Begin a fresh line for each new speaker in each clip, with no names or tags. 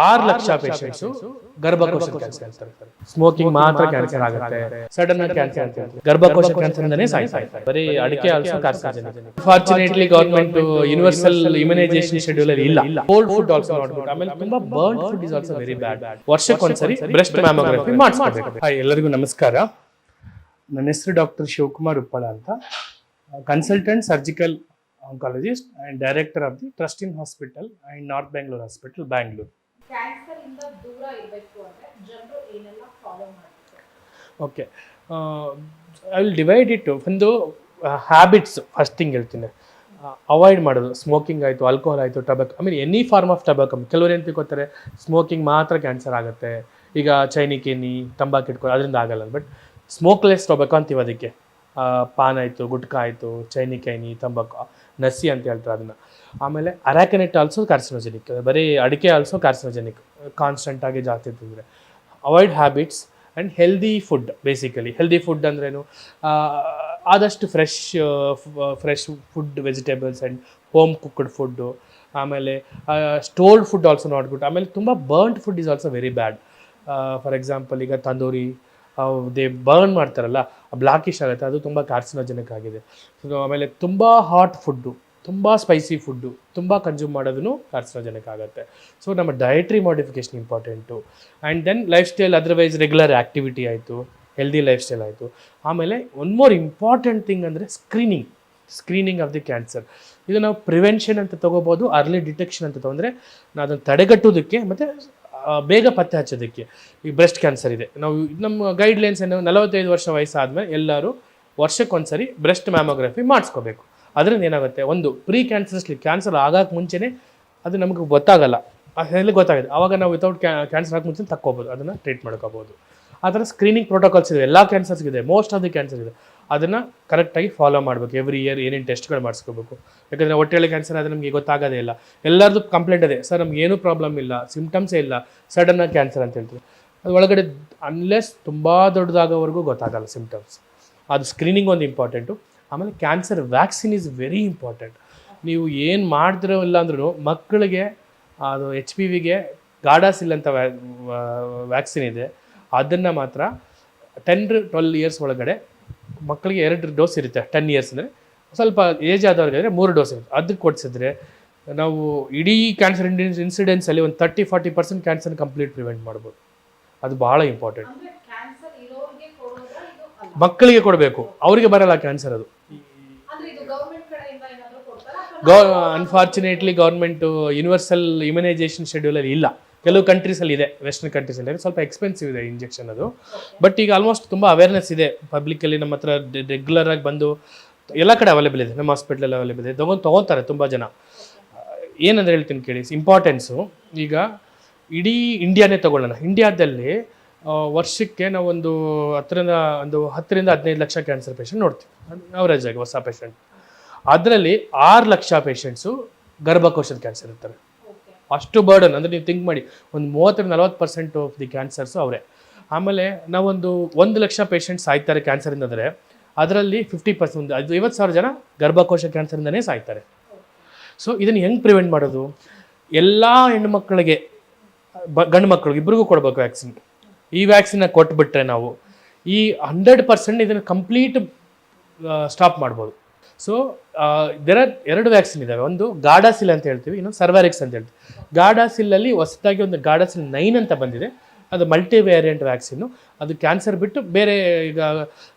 6 lakh patients ಗರ್ಭಕೋಶ cancer ಅಂತಾರೆ. Smoking ಮಾತ್ರ ಕ್ಯಾನ್ಸರ್ ಆಗುತ್ತೆ, ಸಡನ್ ಆಗಿ ಕ್ಯಾನ್ಸರ್ ಅಂತ ಹೇಳ್ತಾರೆ. ಗರ್ಭಕೋಶ ಕ್ಯಾನ್ಸರ್ ಇಂದನೇ ಸಾಯ್ತಾರೆ. ಬರೀ ಅಡಿಕೆ also carcinogenic. Unfortunately government universal immunisation schedule ಅಲ್ಲಿ ಇಲ್ಲ. ಕೋಲ್ಡ್ ಫುಡ್ ಆಲ್ಸೋ ನೋಡ್ಬೋದು. ಆಮೇಲೆ ತುಂಬಾ burn food is also very bad. ವರ್ಷಕ್ಕೊಂದ್ಸರಿ ಬ್ರೆಸ್ಟ್ ಮ್ಯಾಮೋಗ್ರಫಿ ಮಾಡಿಸ್ಕೋಬೇಕು. ಹಾಯ್, ಎಲ್ಲರಿಗೂ ನಮಸ್ಕಾರ. ನನ್ನ ಹೆಸರು ಡಾಕ್ಟರ್ ಶಿವಕುಮಾರ್ ಉಪ್ಪಳ ಅಂತ, consultant surgical oncologist and director of the ಟ್ರಸ್ಟಿನ್ hospital and north Bengaluru hospital, Bangalore.
Cancer ಇಂದ ದೂರ ಇರಬೇಕು ಅಂದ್ರೆ ಜನರು ಏನೆಲ್ಲ ಫಾಲೋ ಮಾಡಬೇಕು?
Okay, I will divide it. ಒಂದು ಹ್ಯಾಬಿಟ್ಸ್ ಫಸ್ಟ್ ಥಿಂಗ್ ಹೇಳ್ತೀನಿ. ಅವಾಯ್ಡ್ ಮಾಡೋದು. ಸ್ಮೋಕಿಂಗ್ ಆಯಿತು, ಆಲ್ಕೋಹಾಲ್ ಆಯಿತು, tobacco, I mean any form of tobacco. ಕೆಲವರು ಏನು ತಿಳ್ಕೊತಾರೆ ಸ್ಮೋಕಿಂಗ್ ಮಾತ್ರ ಕ್ಯಾನ್ಸರ್ ಆಗುತ್ತೆ, ಈಗ ಚೈನಿಕೇನಿ ತಂಬಾಕು ಇಟ್ಕೊಂಡು ಅದರಿಂದ ಆಗಲ್ಲ. ಬಟ್ ಸ್ಮೋಕ್ಲೆಸ್ ಟೊಬ್ಯಾಕೊ ಅಂತೀವಿ ಅದಕ್ಕೆ. ಪಾನ್ ಆಯಿತು, ಗುಟ್ಕಾ ಆಯಿತು, ಚೈನಿಕೈನಿ, ತಂಬಾಕು, ನಸಿ ಅಂತ ಹೇಳ್ತಾರೆ ಅದನ್ನು. ಆಮೇಲೆ ಅರಾಕನೆಟ್ ಆಲ್ಸೋ ಕಾರ್ಸಿನೋಜೆನಿಕ್. ಬರೀ ಅಡಿಕೆ ಆಲ್ಸೋ ಕಾರ್ಸಿನೋಜೆನಿಕ್ ಕಾನ್ಸ್ಟೆಂಟಾಗಿ ಜಾಸ್ತಿ ತಿಂದರೆ. Avoid habits and healthy food. Basically healthy food ಅಂದ್ರೇನು, ಆದಷ್ಟು fresh food, vegetables and home cooked food. ಆಮೇಲೆ ಸ್ಟೋರ್ಡ್ ಫುಡ್ ಆಲ್ಸೋ ನೋಡ್ಬಿಟ್ಟು. ಆಮೇಲೆ ತುಂಬ burned food is also very bad. For example ಈಗ ತಂದೂರಿ ದೇ ಬರ್ನ್ ಮಾಡ್ತಾರಲ್ಲ, ಬ್ಲಾಕಿಶ್ ಆಗುತ್ತೆ, ಅದು ತುಂಬ ಕಾರ್ಸಿನೋಜೆನಿಕ್ ಆಗಿದೆ. ಸೊ ಆಮೇಲೆ ತುಂಬ ಹಾಟ್ ಫುಡ್ಡು, ತುಂಬ ಸ್ಪೈಸಿ ಫುಡ್ಡು ತುಂಬ ಕನ್ಸ್ಯೂಮ್ ಮಾಡೋದೂ ಕಾರ್ಸಿನೋಜೆನಿಕ್ ಆಗುತ್ತೆ. ಸೊ ನಮ್ಮ dietary modification important. And then lifestyle, otherwise regular activity ಆಯಿತು, ಹೆಲ್ದಿ ಲೈಫ್ ಸ್ಟೈಲ್ ಆಯಿತು. ಆಮೇಲೆ ಒನ್ ಮೋರ್ ಇಂಪಾರ್ಟೆಂಟ್ ಥಿಂಗ್ ಅಂದರೆ ಸ್ಕ್ರೀನಿಂಗ್ ಆಫ್ ದಿ ಕ್ಯಾನ್ಸರ್. ಇದು ನಾವು ಪ್ರಿವೆನ್ಷನ್ ಅಂತ ತೊಗೋಬೋದು, ಅರ್ಲಿ ಡಿಟೆಕ್ಷನ್ ಅಂತ ತೊಗೊಂಡ್ರೆ ನಾವು ಅದನ್ನು ತಡೆಗಟ್ಟೋದಕ್ಕೆ ಮತ್ತು ಬೇಗ ಪತ್ತೆ ಹಚ್ಚೋದಕ್ಕೆ. ಈ ಬ್ರೆಸ್ಟ್ ಕ್ಯಾನ್ಸರ್ ಇದೆ, ನಾವು ನಮ್ಮ ಗೈಡ್ಲೈನ್ಸ್ ಏನು, 45 ವರ್ಷ ವಯಸ್ಸಾದಮೇಲೆ ಎಲ್ಲರೂ ವರ್ಷಕ್ಕೊಂದ್ಸರಿ ಬ್ರೆಸ್ಟ್ ಮ್ಯಾಮೋಗ್ರಫಿ ಮಾಡಿಸ್ಕೋಬೇಕು. ಅದರಿಂದ ಏನಾಗುತ್ತೆ, ಒಂದು ಪ್ರೀ ಕ್ಯಾನ್ಸರ್ ಆಗೋಕ್ಕೆ ಮುಂಚೆನೇ ಅದು ನಮಗೆ ಗೊತ್ತಾಗಲ್ಲ, ಎಲ್ಲಿ ಗೊತ್ತಾಗಿದೆ ಆವಾಗ ನಾವು ವಿತೌಟ್ ಕ್ಯಾನ್ಸರ್ ಆಗೋಕ್ಕೆ ಮುಂಚೆ ತಕ್ಕೋಬೋದು, ಅದನ್ನು ಟ್ರೀಟ್ ಮಾಡ್ಕೋಬೋದು. ಆ ಥರ ಸ್ಕ್ರೀನಿಂಗ್ ಪ್ರೋಟೋಕಾಲ್ಸ್ ಇದೆ, ಎಲ್ಲ ಕ್ಯಾನ್ಸರ್ಸ್ಗಿದೆ, ಮೋಸ್ಟ್ ಆಫ್ ದಿ ಕ್ಯಾನ್ಸರ್ ಇದೆ. ಅದನ್ನು ಕರೆಕ್ಟಾಗಿ ಫಾಲೋ ಮಾಡಬೇಕು. ಎವ್ರಿ ಇಯರ್ ಏನೇನು ಟೆಸ್ಟ್ಗಳು ಮಾಡಿಸ್ಕೋಬೇಕು. ಯಾಕಂದರೆ ಹೊಟ್ಟೆಯಲ್ಲಿ ಕ್ಯಾನ್ಸರ್ ಆದರೆ ನಮಗೆ ಗೊತ್ತಾಗೋದೇ ಇಲ್ಲ. ಎಲ್ಲರದ್ದು ಕಂಪ್ಲೇಂಟ್ ಇದೆ, ಸರ್ ನಮ್ಗೆ ಏನೂ ಪ್ರಾಬ್ಲಮ್ ಇಲ್ಲ, ಸಿಮ್ಟಮ್ಸೇ ಇಲ್ಲ, ಸಡನ್ನಾಗಿ ಕ್ಯಾನ್ಸರ್ ಅಂತ ಹೇಳ್ತೀವಿ. ಅದು ಒಳಗಡೆ ಅನ್ಲೆಸ್ ತುಂಬ ದೊಡ್ಡದಾಗೋವರೆಗೂ ಗೊತ್ತಾಗಲ್ಲ ಸಿಮ್ಟಮ್ಸ್. ಅದು ಸ್ಕ್ರೀನಿಂಗ್ ಒಂದು ಇಂಪಾರ್ಟೆಂಟು. ಆಮೇಲೆ cancer vaccine is very important. ನೀವು ಏನು ಮಾಡಿದ್ರೋ ಇಲ್ಲ ಅಂದ್ರೂ ಮಕ್ಕಳಿಗೆ ಅದು HPVಗೆ ಗಾಡಾಸಿಲ್ ಅಂತ ವ್ಯಾಕ್ಸಿನ್ ಇದೆ. ಅದನ್ನು ಮಾತ್ರ 10 to 12 ಇಯರ್ಸ್ ಒಳಗಡೆ ಮಕ್ಕಳಿಗೆ 2 ಡೋಸ್ ಇರುತ್ತೆ. 10 ಇಯರ್ಸ್ ಅಂದರೆ ಸ್ವಲ್ಪ ಏಜ್ ಆದವ್ರಿಗೆ 3 ಡೋಸ್ ಇರುತ್ತೆ. ಅದಕ್ಕೆ ಕೊಡಿಸಿದ್ರೆ ನಾವು ಇಡೀ ಕ್ಯಾನ್ಸರ್ ಇನ್ಸಿಡೆನ್ಸಲ್ಲಿ ಒಂದು 30-40% ಕ್ಯಾನ್ಸರ್ ಕಂಪ್ಲೀಟ್ ಪ್ರಿವೆಂಟ್ ಮಾಡ್ಬೋದು. ಅದು ಭಾಳ ಇಂಪಾರ್ಟೆಂಟ್. ಮಕ್ಕಳಿಗೆ ಕೊಡಬೇಕು, ಅವರಿಗೆ ಬರಲ್ಲ ಕ್ಯಾನ್ಸರ್. ಅದು ಅನ್ಫಾರ್ಚುನೇಟ್ಲಿ ಗೌರ್ಮೆಂಟು ಯೂನಿವರ್ಸಲ್ ಇಮ್ಯುನೈಸೇಷನ್ ಶೆಡ್ಯೂಲಲ್ಲಿ ಇಲ್ಲ. ಕೆಲವು ಕಂಟ್ರೀಸಲ್ಲಿ ಇದೆ, ವೆಸ್ಟರ್ನ್ ಕಂಟ್ರೀಸಲ್ಲಿ ಸ್ವಲ್ಪ ಎಕ್ಸ್ಪೆನ್ಸಿವ್ ಇದೆ ಇಂಜೆಕ್ಷನ್ ಅದು. ಬಟ್ ಈಗ ಆಲ್ಮೋಸ್ಟ್ ತುಂಬ ಅವೇರ್ನೆಸ್ ಇದೆ ಪಬ್ಲಿಕ್ಕಲ್ಲಿ. ನಮ್ಮ ಹತ್ರ ರೆಗ್ಯುಲರಾಗಿ ಬಂದು ಎಲ್ಲ ಕಡೆ ಅವೈಲೇಬಲ್ ಇದೆ, ನಮ್ಮ ಹಾಸ್ಪಿಟ್ಲಲ್ಲಿ ಅವೈಲೇಬಲ್ ಇದೆ, ತೊಗೊತಾರೆ ತುಂಬ ಜನ. ಏನಂದ್ರೆ ಹೇಳ್ತೀನಿ ಕೇಳಿ, ಇಂಪಾರ್ಟೆನ್ಸು. ಈಗ ಇಡೀ ಇಂಡಿಯಾನೇ ತೊಗೊಳ್ಳೋಣ. ಇಂಡಿಯಾದಲ್ಲಿ ವರ್ಷಕ್ಕೆ ನಾವು ಒಂದು 10ರಿಂದ 15 ಲಕ್ಷ ಕ್ಯಾನ್ಸರ್ ಪೇಷಂಟ್ ನೋಡ್ತೀವಿ ಅವರೇಜ್ ಆಗಿ, ಹೊಸ ಪೇಷಂಟ್. ಅದರಲ್ಲಿ 6 ಲಕ್ಷ ಪೇಷಂಟ್ಸು ಗರ್ಭಕೋಶದ ಕ್ಯಾನ್ಸರ್ ಇರ್ತಾರೆ. ಅಷ್ಟು ಬರ್ಡನ್ ಅಂದರೆ ನೀವು ಥಿಂಕ್ ಮಾಡಿ, ಒಂದು 30-40% ಆಫ್ ದಿ ಕ್ಯಾನ್ಸರ್ಸು ಅವರೇ. ಆಮೇಲೆ ನಾವೊಂದು 1 ಲಕ್ಷ ಪೇಷಂಟ್ಸ್ ಸಾಯ್ತಾರೆ ಕ್ಯಾನ್ಸರಿಂದ ಅಂದರೆ ಅದರಲ್ಲಿ 50%, 50,000 ಜನ ಗರ್ಭಕೋಶ ಕ್ಯಾನ್ಸರಿಂದನೇ ಸಾಯ್ತಾರೆ. ಸೊ ಇದನ್ನು ಹೆಂಗೆ ಪ್ರಿವೆಂಟ್ ಮಾಡೋದು? ಎಲ್ಲ ಹೆಣ್ಣುಮಕ್ಕಳಿಗೆ, ಗಂಡು ಮಕ್ಕಳಿಗೆ ಇಬ್ಬರಿಗೂ ಕೊಡಬೇಕು ವ್ಯಾಕ್ಸಿನ್. ಈ ವ್ಯಾಕ್ಸಿನ್ನ ಕೊಟ್ಬಿಟ್ರೆ ನಾವು ಈ 100% ಇದನ್ನು ಕಂಪ್ಲೀಟ್ ಸ್ಟಾಪ್ ಮಾಡ್ಬೋದು. ಸೊ ಎರಡು ವ್ಯಾಕ್ಸಿನ್ ಇದ್ದಾವೆ. ಒಂದು ಗಾಡಾಸಿಲ್ ಅಂತ ಹೇಳ್ತೀವಿ, ಇನ್ನೊಂದು ಸರ್ವ್ಯಾರಿಕ್ಸ್ ಅಂತ ಹೇಳ್ತೀವಿ. ಗಾಡಾಸಿಲಲ್ಲಿ ಹೊಸದಾಗಿ ಒಂದು ಗಾಡಾಸಿಲ್ 9 ಅಂತ ಬಂದಿದೆ. ಅದು ಮಲ್ಟಿ ವೇರಿಯಂಟ್ ವ್ಯಾಕ್ಸಿನ್ನು. ಅದು ಕ್ಯಾನ್ಸರ್ ಬಿಟ್ಟು ಬೇರೆ ಈಗ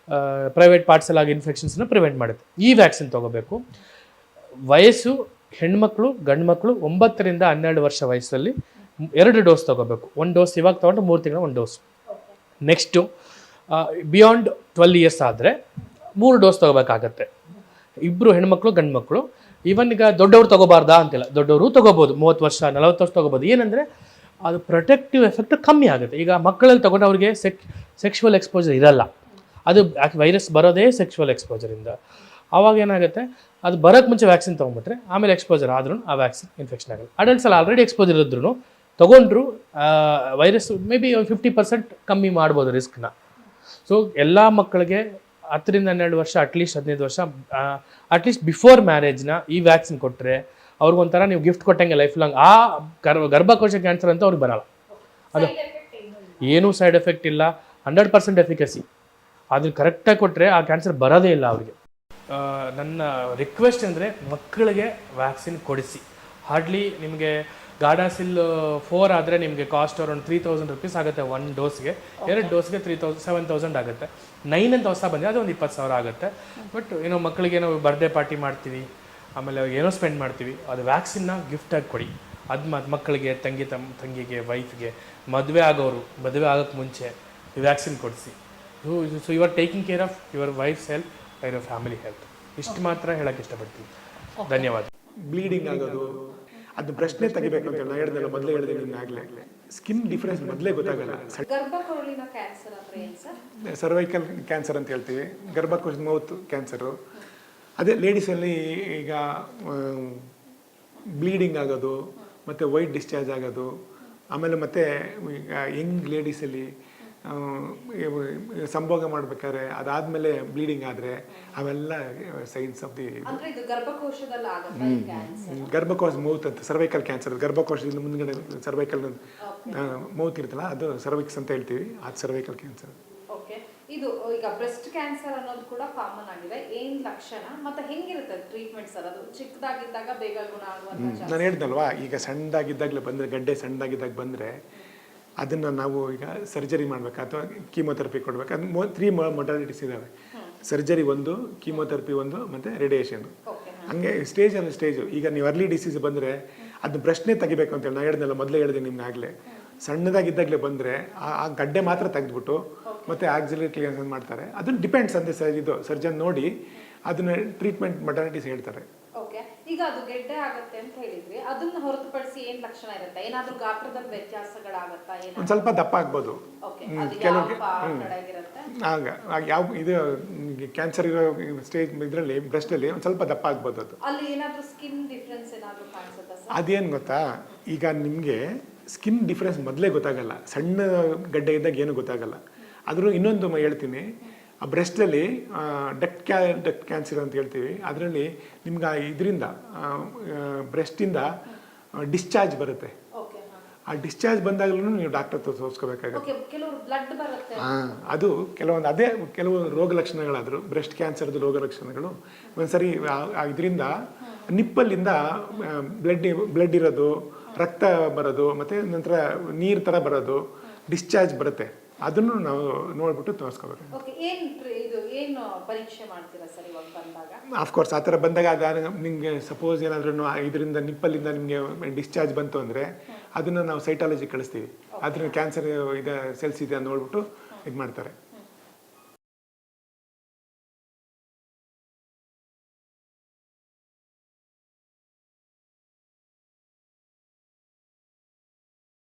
ಪ್ರೈವೇಟ್ ಪಾರ್ಟ್ಸಲ್ಲಿ ಆಗಿ ಇನ್ಫೆಕ್ಷನ್ಸ್ನ ಪ್ರಿವೆಂಟ್ ಮಾಡುತ್ತೆ. ಈ ವ್ಯಾಕ್ಸಿನ್ ತೊಗೋಬೇಕು. ವಯಸ್ಸು ಹೆಣ್ಮಕ್ಳು ಗಂಡು ಮಕ್ಕಳು 9ರಿಂದ 12 ವರ್ಷ ವಯಸ್ಸಲ್ಲಿ 2 ಡೋಸ್ ತೊಗೋಬೇಕು. 1 ಡೋಸ್ ಇವಾಗ ತೊಗೊಂಡು 3 ತಿಂಗಳು 1 ಡೋಸ್. ನೆಕ್ಸ್ಟು ಬಿಯಾಂಡ್ 12 ಇಯರ್ಸ್ ಆದರೆ 3 ಡೋಸ್ ತೊಗೋಬೇಕಾಗತ್ತೆ. ಇಬ್ಬರು ಹೆಣ್ಮಕ್ಳು ಗಂಡು ಮಕ್ಕಳು. ಈವನ್ ಈಗ ದೊಡ್ಡವ್ರು ತೊಗೋಬಾರ್ದಾ ಅಂತಿಲ್ಲ, ದೊಡ್ಡವರು ತೊಗೋಬೋದು, 30 ವರ್ಷ 40 ವರ್ಷ ತೊಗೋಬೋದು. ಏನಂದರೆ ಅದು ಪ್ರೊಟೆಕ್ಟಿವ್ ಎಫೆಕ್ಟ್ ಕಮ್ಮಿ ಆಗುತ್ತೆ. ಈಗ ಮಕ್ಕಳಲ್ಲಿ ತೊಗೊಂಡು ಅವ್ರಿಗೆ ಸೆಕ್ಷುವಲ್ ಎಕ್ಸ್ಪೋಜರ್ ಇರಲ್ಲ. ಅದು ವೈರಸ್ ಬರೋದೇ ಸೆಕ್ಷುವಲ್ ಎಕ್ಸ್ಪೋಜರಿಂದ. ಆವಾಗ ಏನಾಗುತ್ತೆ, ಅದು ಬರೋಕ್ಕೆ ಮುಂಚೆ ವ್ಯಾಕ್ಸಿನ್ ತೊಗೊಂಡ್ಬಿಟ್ರೆ ಆಮೇಲೆ ಎಕ್ಸ್ಪೋಜರ್ ಆದ್ರೂ ಆ ವ್ಯಾಕ್ಸಿನ್ ಇನ್ಫೆಕ್ಷನ್ ಆಗಲ್ಲ. ಅಡಲ್ಟ್ಸಲ್ಲಿ ಆಲ್ರೆಡಿ ಎಕ್ಸ್ಪೋಜರ್ ಇದ್ರೂ ತೊಗೊಂಡ್ರು ವೈರಸ್ ಮೇ ಬಿ 50% ಕಮ್ಮಿ ಮಾಡ್ಬೋದು ರಿಸ್ಕ್ನ. ಸೊ ಎಲ್ಲ ಮಕ್ಕಳಿಗೆ 10ರಿಂದ 12 ವರ್ಷ, ಅಟ್ಲೀಸ್ಟ್ 15 ವರ್ಷ, ಅಟ್ಲೀಸ್ಟ್ ಬಿಫೋರ್ ಮ್ಯಾರೇಜ್ನ ಈ ವ್ಯಾಕ್ಸಿನ್ ಕೊಟ್ಟರೆ ಅವ್ರಿಗೊಂಥರ ನೀವು ಗಿಫ್ಟ್ ಕೊಟ್ಟಂಗೆ ಲೈಫ್ ಲಾಂಗ್. ಆ ಗರ್ಭಕೋಶ ಕ್ಯಾನ್ಸರ್ ಅಂತ ಅವ್ರಿಗೆ ಬರಲ್ಲ. ಅದು
ಸೈಡ್ ಎಫೆಕ್ಟ್ ಏನು
ಏನೂ ಸೈಡ್ ಎಫೆಕ್ಟ್ ಇಲ್ಲ, 100% ಎಫಿಕಸಿ. ಅದನ್ನು ಕರೆಕ್ಟಾಗಿ ಕೊಟ್ಟರೆ ಆ ಕ್ಯಾನ್ಸರ್ ಬರೋದೇ ಇಲ್ಲ ಅವ್ರಿಗೆ. ನನ್ನ ರಿಕ್ವೆಸ್ಟ್ ಅಂದರೆ ಮಕ್ಕಳಿಗೆ ವ್ಯಾಕ್ಸಿನ್ ಕೊಡಿಸಿ. ಹಾರ್ಡ್ಲಿ ನಿಮಗೆ ಗಾರ್ಡಾಸಿಲ್ 4 ಆದರೆ ನಿಮಗೆ ಕಾಸ್ಟ್ ಅರೌಂಡ್ 3000 ರುಪೀಸ್ ಆಗುತ್ತೆ 1 ಡೋಸ್ಗೆ. 2 ಡೋಸ್ಗೆ 7,000 ಆಗುತ್ತೆ. 9 ಅಂತ ಹೊಸ ಬಂದರೆ ಅದು ಒಂದು 20,000 ಆಗುತ್ತೆ. ಬಟ್ ಏನೋ ಮಕ್ಕಳಿಗೆ ಏನೋ ಬರ್ಡೇ ಪಾರ್ಟಿ ಮಾಡ್ತೀವಿ, ಆಮೇಲೆ ಏನೋ ಸ್ಪೆಂಡ್ ಮಾಡ್ತೀವಿ, ಅದು ವ್ಯಾಕ್ಸಿನ್ನ ಗಿಫ್ಟಾಗಿ ಕೊಡಿ. ಅದು ಮಕ್ಕಳಿಗೆ, ತಂಗಿಗೆ, ವೈಫ್ಗೆ, ಮದುವೆ ಆಗೋಕ್ಕೆ ಮುಂಚೆ ವ್ಯಾಕ್ಸಿನ್ ಕೊಡಿಸಿ. So you are taking care of your wife's health, your family health. ಇಷ್ಟು ಮಾತ್ರ ಹೇಳಕ್ಕೆ ಇಷ್ಟಪಡ್ತೀನಿ. ಧನ್ಯವಾದ.
ಬ್ಲೀಡಿಂಗ್ ಆಗೋದು, ಅದು ಪ್ರಶ್ನೆ ತೆಗಿಬೇಕು ಅಂತ ನಾನು ಹೇಳಿದ್ನಲ್ಲ, ಮೊದಲೇ ಹೇಳಿದೆ ನಿಮ್ಗೆ ಆಗಲೇ. ಸ್ಕಿನ್ ಡಿಫ್ರೆನ್ಸ್ ಮೊದಲೇ ಗೊತ್ತಾಗಲ್ಲ.
ಗರ್ಭಕೋಶದ ಕ್ಯಾನ್ಸರ್ ಅಂದ್ರೆ ಏನು ಸರ್?
ಸರ್ವೈಕಲ್ ಕ್ಯಾನ್ಸರ್ ಅಂತ ಹೇಳ್ತೀವಿ, ಗರ್ಭಕೋಶದ ಮೌತ್ ಕ್ಯಾನ್ಸರು. ಅದೇ ಲೇಡೀಸಲ್ಲಿ ಈಗ ಬ್ಲೀಡಿಂಗ್ ಆಗೋದು, ಮತ್ತು ವೈಟ್ ಡಿಸ್ಚಾರ್ಜ್ ಆಗೋದು, ಆಮೇಲೆ ಮತ್ತೆ ಈಗ ಯಂಗ್ ಲೇಡೀಸಲ್ಲಿ ಸಂಭೋಗ ಮಾಡ್ಬೇಕಾದ್ರೆ ಅದಾದಮೇಲೆ ಬ್ಲೀಡಿಂಗ್ ಆದರೆ ಅವೆಲ್ಲ ಸೈನ್ಸ್ ಆಫ್ ದಿ
ಅಂದ್ರೆ ಇದು ಗರ್ಭಕೋಶದಲ್ಲಿ ಆಗುತ್ತೆ ಈ ಕ್ಯಾನ್ಸರ್.
ಗರ್ಭಕೋಶ ಮೌತ್ ಅಂತ ಸರ್ವೈಕಲ್ ಕ್ಯಾನ್ಸರ್. ಗರ್ಭಕೋಶದಿಂದ ಮುಂದ್ಗಡೆ ಸರ್ವೈಕಲ್ ಮೌತ್ ಇರುತ್ತಲ್ಲ, ಅದು ಸರ್ವಿಕ್ಸ್ ಅಂತ ಹೇಳ್ತೀವಿ, ಅದು ಸರ್ವೈಕಲ್ ಕ್ಯಾನ್ಸರ್.
ಓಕೆ, ಇದು ಈಗ ಬ್ರೆಸ್ಟ್ ಕ್ಯಾನ್ಸರ್ ಅನ್ನೋದು ಕೂಡ ಕಾಮನ್ ಆಗಿದೆ. ಏನ್ ಲಕ್ಷಣ ಮತ್ತೆ ಹೆಂಗಿರುತ್ತೆ ಟ್ರೀಟ್ಮೆಂಟ್ ಸರ್? ಅದು ಚಿಕ್ಕದಾಗಿದ್ದಾಗ ಬೇಗ ಗುಣ ಆಗುವಂತ?
ನಾನು ಹೇಳ್ದಲ್ವಾ, ಈಗ ಸಣ್ಣದಾಗಿದ್ದಾಗಲೇ ಬಂದರೆ, ಗಡ್ಡೆ ಸಣ್ಣದಾಗಿದ್ದಾಗ ಬಂದರೆ ಅದನ್ನು ನಾವು ಈಗ ಸರ್ಜರಿ ಮಾಡಬೇಕು ಅಥವಾ ಕೀಮೊಥೆರಪಿ ಕೊಡಬೇಕು. ಅದು 3 ಮೊಡಾಲಿಟೀಸ್ ಇದ್ದಾವೆ. ಸರ್ಜರಿ 1, ಕೀಮೊಥೆರಪಿ 1, ಮತ್ತು ರೇಡಿಯೇಷನ್. ಹಂಗೆ ಸ್ಟೇಜು. ಈಗ ನೀವು ಅರ್ಲಿ ಡಿಸೀಸ್ ಬಂದರೆ ಅದು ಬ್ರಷ್ನೇ ತೆಗಿಬೇಕು ಅಂತೇಳಿ ನಾನು ಹೇಳಿದ್ನಲ್ಲ, ಮೊದಲೇ ಹೇಳಿದೆ ನಿಮ್ಗೆ ಆಗಲೇ. ಸಣ್ಣದಾಗಿದ್ದಾಗಲೇ ಬಂದರೆ ಆ ಗಡ್ಡೆ ಮಾತ್ರ ತೆಗೆದ್ಬಿಟ್ಟು ಮತ್ತು ಆಕ್ಸಿಲರಿ ಕ್ಲಿಯರೆನ್ಸ್ ಮಾಡ್ತಾರೆ. ಅದನ್ನು ಡಿಪೆಂಡ್ಸ್ ಅಂದರೆ ಇದು ಸರ್ಜನ್ ನೋಡಿ ಅದನ್ನ ಟ್ರೀಟ್ಮೆಂಟ್ ಮೊಡಾಲಿಟೀಸ್ ಹೇಳ್ತಾರೆ.
ಓಕೆ, ಈಗ ಅದು ಗೆಡ್ಡೆ ಆಗುತ್ತೆ ಅಂತ ಹೇಳಿದ್ವಿ, ಅದನ್ನ ಹೊರತುಪಡಿಸಿ ಏನ್ ಲಕ್ಷಣ ಇರುತ್ತೆ? ಏನಾದ್ರೂ ಗಾತ್ರದಲ್ಲಿ ವ್ಯತ್ಯಾಸಗಳಾಗುತ್ತಾ?
ಒಂದು ಸ್ವಲ್ಪ ದಪ್ಪ ಆಗ್ಬೋದು ಕೆಲವ್ರಿಗೆ. ಆಗ ಯಾವ ಇದು ಕ್ಯಾನ್ಸರ್ ಇರೋ ಸ್ಟೇಜ್ ಇದರಲ್ಲಿ ಬ್ರೆಸ್ಟಲ್ಲಿ ಒಂದು ಸ್ವಲ್ಪ ದಪ್ಪ ಆಗ್ಬೋದು. ಅದು
ಅಲ್ಲಿ ಏನಾದ್ರೂ ಸ್ಕಿನ್ ಡಿಫ್ರೆನ್ಸ್ ಏನಾದ್ರೂ ಕಾಣಿಸುತ್ತಾ ಸರ್?
ಅದೇನು ಗೊತ್ತಾ, ಈಗ ನಿಮಗೆ ಸ್ಕಿನ್ ಡಿಫ್ರೆನ್ಸ್ ಮೊದಲೇ ಗೊತ್ತಾಗಲ್ಲ. ಸಣ್ಣ ಗಡ್ಡೆ ಇದ್ದಾಗ ಏನು ಗೊತ್ತಾಗಲ್ಲ. ಆದರೂ ಇನ್ನೊಂದು ಹೇಳ್ತೀನಿ, ಆ ಬ್ರೆಸ್ಟಲ್ಲಿ ಡಕ್ಟ್ ಕ್ಯಾನ್ಸರ್ ಅಂತ ಹೇಳ್ತೀವಿ. ಅದರಲ್ಲಿ ನಿಮ್ಗೆ ಇದರಿಂದ ಬ್ರೆಸ್ಟಿಂದ ಡಿಸ್ಚಾರ್ಜ್ ಬರುತ್ತೆ. ಆ ಡಿಸ್ಚಾರ್ಜ್ ಬಂದಾಗಲೂ ನೀವು ಡಾಕ್ಟರ್ ತೋರಿಸ್ಕೋಬೇಕಾಗುತ್ತೆ. ಅದು ಕೆಲವು ರೋಗ ಲಕ್ಷಣಗಳಾದರೂ ಬ್ರೆಸ್ಟ್ ಕ್ಯಾನ್ಸರ್ದು ರೋಗ ಲಕ್ಷಣಗಳು. ಒಂದ್ಸರಿ ಇದರಿಂದ ನಿಪ್ಪಲ್ಲಿಂದ ಬ್ಲಡ್ ಇರೋದು, ರಕ್ತ ಬರೋದು, ಮತ್ತು ನಂತರ ನೀರು ಥರ ಬರೋದು, ಡಿಸ್ಚಾರ್ಜ್ ಬರುತ್ತೆ. ಅದನ್ನು ನಾವು ನೋಡ್ಬಿಟ್ಟು ತೋರಿಸ್ಕೋಬೇಕು. ಆಫ್ಕೋರ್ಸ್ ಆ ಥರ ಬಂದಾಗ ನಿಮಗೆ ಸಪೋಸ್ ಏನಾದ್ರೂ ಇದರಿಂದ ನಿಪ್ಪಲ್ಲಿಂದ ನಿಮಗೆ ಡಿಸ್ಚಾರ್ಜ್ ಬಂತು ಅಂದರೆ ಅದನ್ನು ನಾವು ಸೈಟಾಲಜಿ ಕಳಿಸ್ತೀವಿ. ಅದನ್ನು ಕ್ಯಾನ್ಸರ್ ಇದೆ ಸೆಲ್ಸ್ ಇದೆ ಅಂತ ನೋಡ್ಬಿಟ್ಟು ಇದು ಮಾಡ್ತಾರೆ.